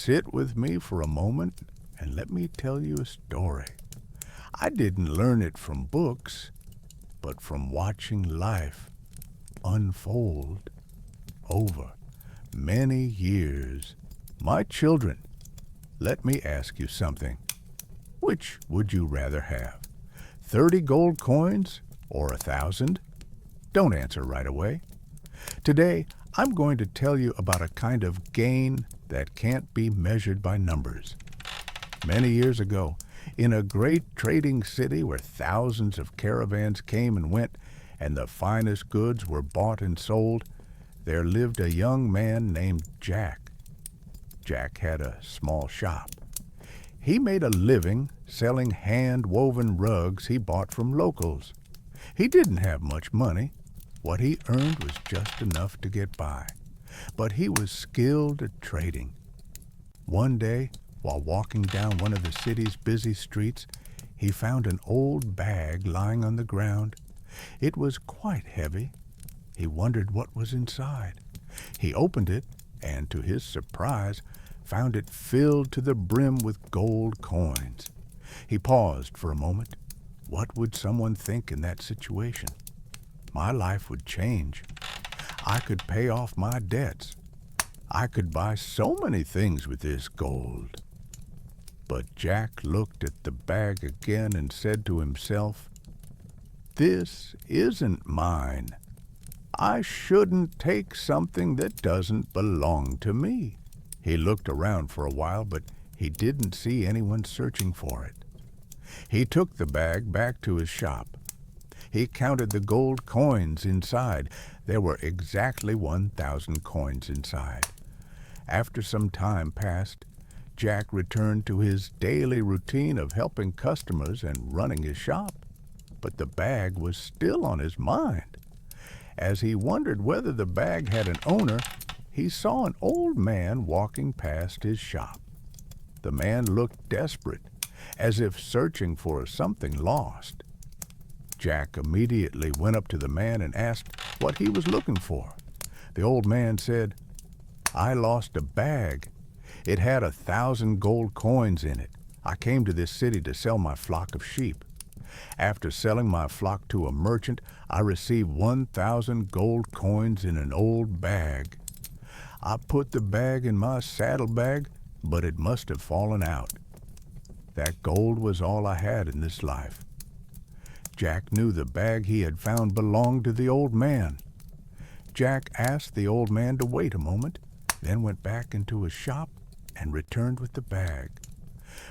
sit with me for a moment and let me tell you a story. I didn't learn it from books, but from watching life unfold over many years. My children, let me ask you something. Which would you rather have? 30 gold coins or 1,000? Don't answer right away. Today, I'm going to tell you about a kind of gain that can't be measured by numbers. Many years ago, in a great trading city where thousands of caravans came and went, and the finest goods were bought and sold, there lived a young man named Jack. Jack had a small shop. He made a living selling hand-woven rugs he bought from locals. He didn't have much money. What he earned was just enough to get by. But he was skilled at trading. One day, while walking down one of the city's busy streets, he found an old bag lying on the ground. It was quite heavy. He wondered what was inside. He opened it, and to his surprise, found it filled to the brim with gold coins. He paused for a moment. What would someone think in that situation? My life would change. I could pay off my debts. I could buy so many things with this gold. But Jack looked at the bag again and said to himself, "This isn't mine. I shouldn't take something that doesn't belong to me." He looked around for a while, but he didn't see anyone searching for it. He took the bag back to his shop. He counted the gold coins inside. There were exactly 1,000 coins inside. After some time passed, Jack returned to his daily routine of helping customers and running his shop. But the bag was still on his mind. As he wondered whether the bag had an owner, he saw an old man walking past his shop. The man looked desperate, as if searching for something lost. Jack immediately went up to the man and asked what he was looking for. The old man said, "I lost a bag. It had 1,000 gold coins in it. I came to this city to sell my flock of sheep. After selling my flock to a merchant, I received 1,000 gold coins in an old bag. I put the bag in my saddlebag, but it must have fallen out. That gold was all I had in this life." Jack knew the bag he had found belonged to the old man. Jack asked the old man to wait a moment, then went back into his shop and returned with the bag.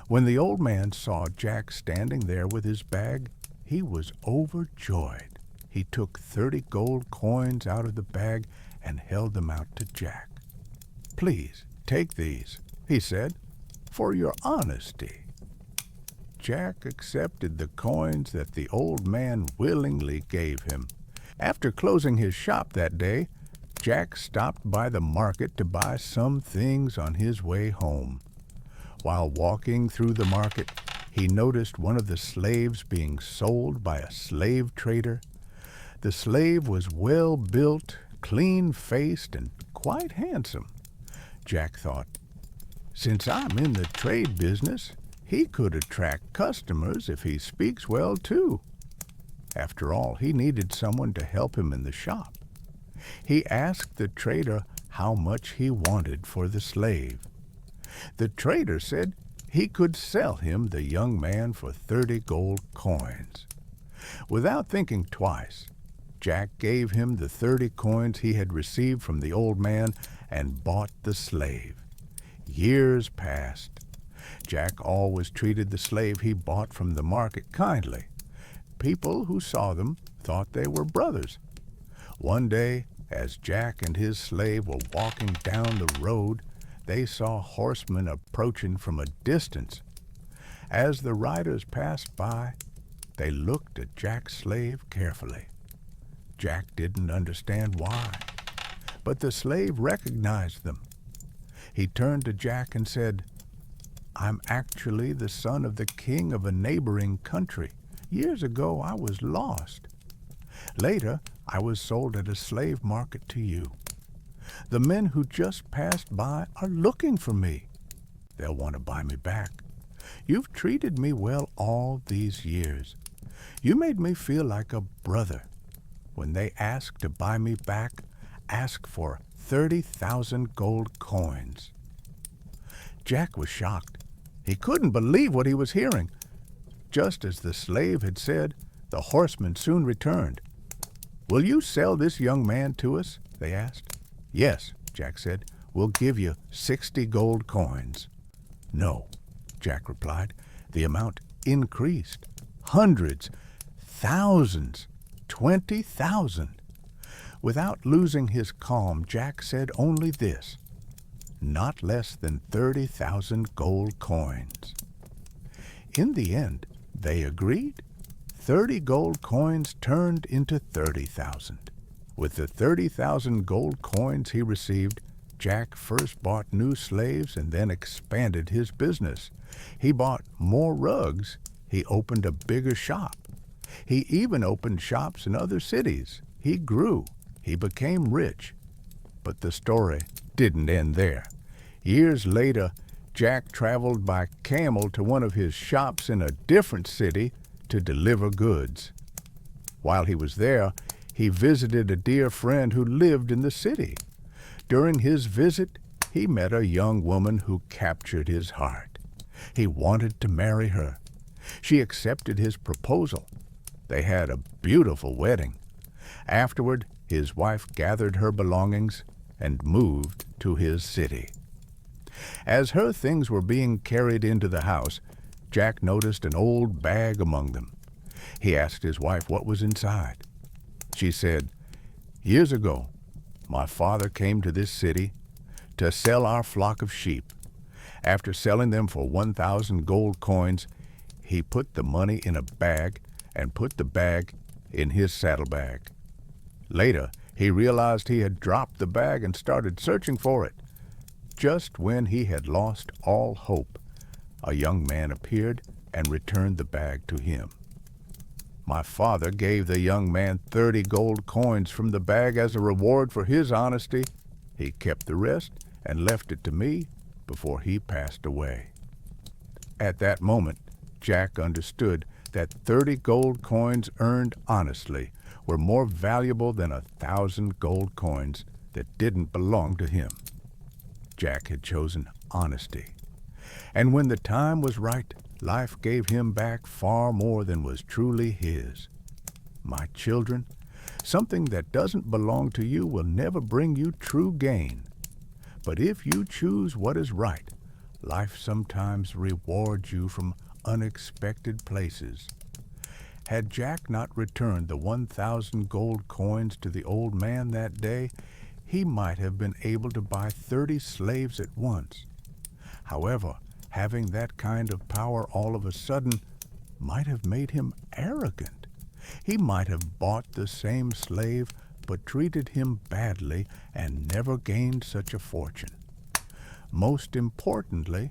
When the old man saw Jack standing there with his bag, he was overjoyed. He took 30 gold coins out of the bag and held them out to Jack. "Please, take these," he said, "for your honesty." Jack accepted the coins that the old man willingly gave him. After closing his shop that day, Jack stopped by the market to buy some things on his way home. While walking through the market, he noticed one of the slaves being sold by a slave trader. The slave was well-built, clean-faced, and quite handsome. Jack thought, "Since I'm in the trade business, he could attract customers if he speaks well, too." After all, he needed someone to help him in the shop. He asked the trader how much he wanted for the slave. The trader said he could sell him the young man for 30 gold coins. Without thinking twice, Jack gave him the 30 coins he had received from the old man and bought the slave. Years passed. Jack always treated the slave he bought from the market kindly. People who saw them thought they were brothers. One day, as Jack and his slave were walking down the road, they saw horsemen approaching from a distance. As the riders passed by, they looked at Jack's slave carefully. Jack didn't understand why, but the slave recognized them. He turned to Jack and said, "I'm actually the son of the king of a neighboring country. Years ago, I was lost. Later, I was sold at a slave market to you. The men who just passed by are looking for me. they'll want to buy me back. You've treated me well all these years. You made me feel like a brother. When they ask to buy me back, ask for 30,000 gold coins." Jack was shocked. He couldn't believe what he was hearing. Just as the slave had said, the horsemen soon returned. "Will you sell this young man to us?" they asked. "Yes," Jack said. "We'll give you 60 gold coins." "No," Jack replied. The amount increased. Hundreds, thousands, 20,000. Without losing his calm, Jack said only this: "Not less than 30,000 gold coins." In the end, they agreed. 30 gold coins turned into 30,000. With the 30,000 gold coins he received, Jack first bought new slaves and then expanded his business. He bought more rugs. He opened a bigger shop. He even opened shops in other cities. He grew. He became rich. But the story didn't end there. Years later, Jack traveled by camel to one of his shops in a different city to deliver goods. While he was there, he visited a dear friend who lived in the city. During his visit, he met a young woman who captured his heart. He wanted to marry her. She accepted his proposal. They had a beautiful wedding. Afterward, his wife gathered her belongings and moved to his city. As her things were being carried into the house, Jack noticed an old bag among them. He asked his wife what was inside. She said, "Years ago, my father came to this city to sell our flock of sheep. After selling them for 1,000 gold coins, he put the money in a bag and put the bag in his saddlebag. Later, he realized he had dropped the bag and started searching for it. Just when he had lost all hope, a young man appeared and returned the bag to him. My father gave the young man 30 gold coins from the bag as a reward for his honesty. He kept the rest and left it to me before he passed away." At that moment, Jack understood that 30 gold coins earned honestly were more valuable than 1,000 gold coins that didn't belong to him. Jack had chosen honesty. And when the time was right, life gave him back far more than was truly his. My children, something that doesn't belong to you will never bring you true gain. But if you choose what is right, life sometimes rewards you from unexpected places. Had Jack not returned the 1,000 gold coins to the old man that day, he might have been able to buy 30 slaves at once. However, having that kind of power all of a sudden might have made him arrogant. He might have bought the same slave but treated him badly and never gained such a fortune. Most importantly,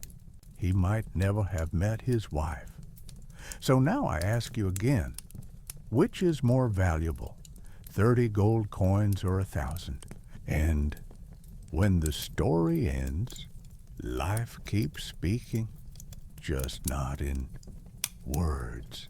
he might never have met his wife. So now I ask you again, which is more valuable, 30 gold coins or 1,000? And when the story ends, life keeps speaking, just not in words.